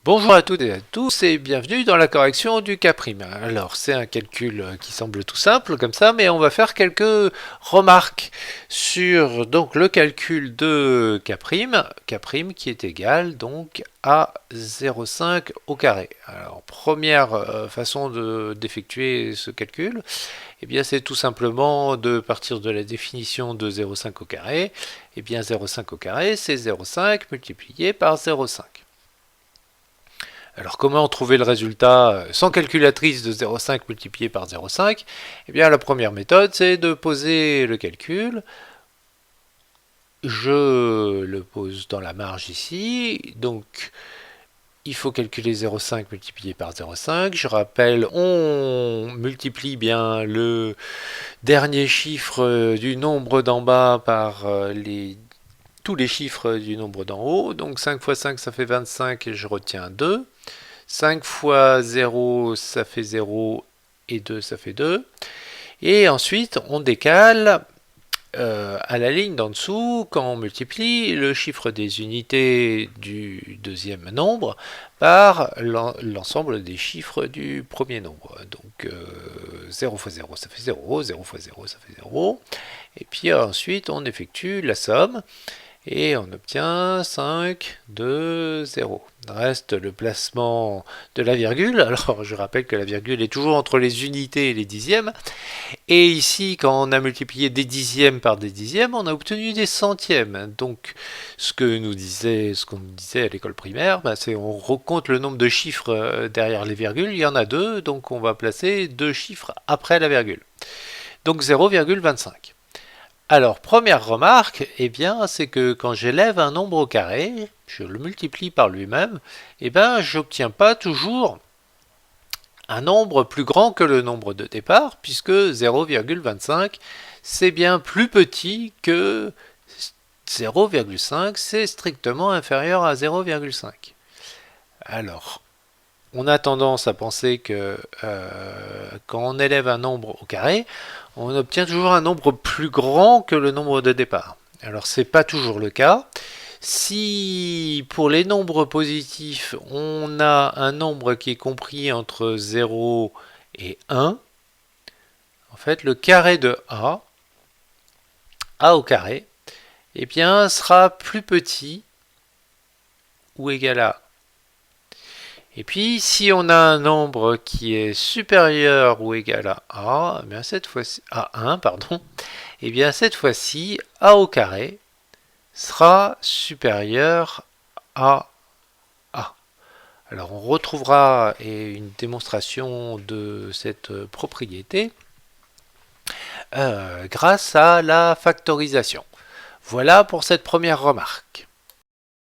Bonjour à toutes et à tous et bienvenue dans la correction du K'. Alors c'est un calcul qui semble tout simple comme ça, mais on va faire quelques remarques sur donc le calcul de K', K' qui est égal donc à 0,5 au carré. Alors première façon d'effectuer ce calcul, eh bien c'est tout simplement de partir de la définition de 0,5 au carré. Eh bien 0,5 au carré c'est 0,5 multiplié par 0,5. Alors comment trouver le résultat sans calculatrice de 0,5 multiplié par 0,5? Eh bien la première méthode c'est de poser le calcul. Je le pose dans la marge ici, donc il faut calculer 0,5 multiplié par 0,5. Je rappelle, on multiplie bien le dernier chiffre du nombre d'en bas par tous les chiffres du nombre d'en haut. Donc 5 fois 5 ça fait 25 et je retiens 2. 5 fois 0 ça fait 0 et 2 ça fait 2. Et ensuite on décale à la ligne d'en dessous, quand on multiplie le chiffre des unités du deuxième nombre par l'ensemble des chiffres du premier nombre. Donc 0 fois 0 ça fait 0, 0 fois 0 ça fait 0. Et puis ensuite on effectue la somme. Et on obtient 5, 2, 0. Reste le placement de la virgule. Alors je rappelle que la virgule est toujours entre les unités et les dixièmes. Et ici, quand on a multiplié des dixièmes par des dixièmes, on a obtenu des centièmes. Donc ce qu'on nous disait à l'école primaire, c'est on recompte le nombre de chiffres derrière les virgules. Il y en a deux, donc on va placer deux chiffres après la virgule. Donc 0,25. Alors, première remarque, eh bien, c'est que quand j'élève un nombre au carré, je le multiplie par lui-même, eh bien, j'obtiens pas toujours un nombre plus grand que le nombre de départ, puisque 0,25, c'est bien plus petit que 0,5, c'est strictement inférieur à 0,5. Alors, on a tendance à penser que quand on élève un nombre au carré, on obtient toujours un nombre plus grand que le nombre de départ. Alors c'est pas toujours le cas. Si pour les nombres positifs, on a un nombre qui est compris entre 0 et 1, en fait le carré de A au carré, eh bien sera plus petit ou égal à. Et puis, si on a un nombre qui est supérieur ou égal à A, eh bien cette fois-ci, à 1, pardon, et bien cette fois-ci, A au carré sera supérieur à A. Alors on retrouvera une démonstration de cette propriété grâce à la factorisation. Voilà pour cette première remarque.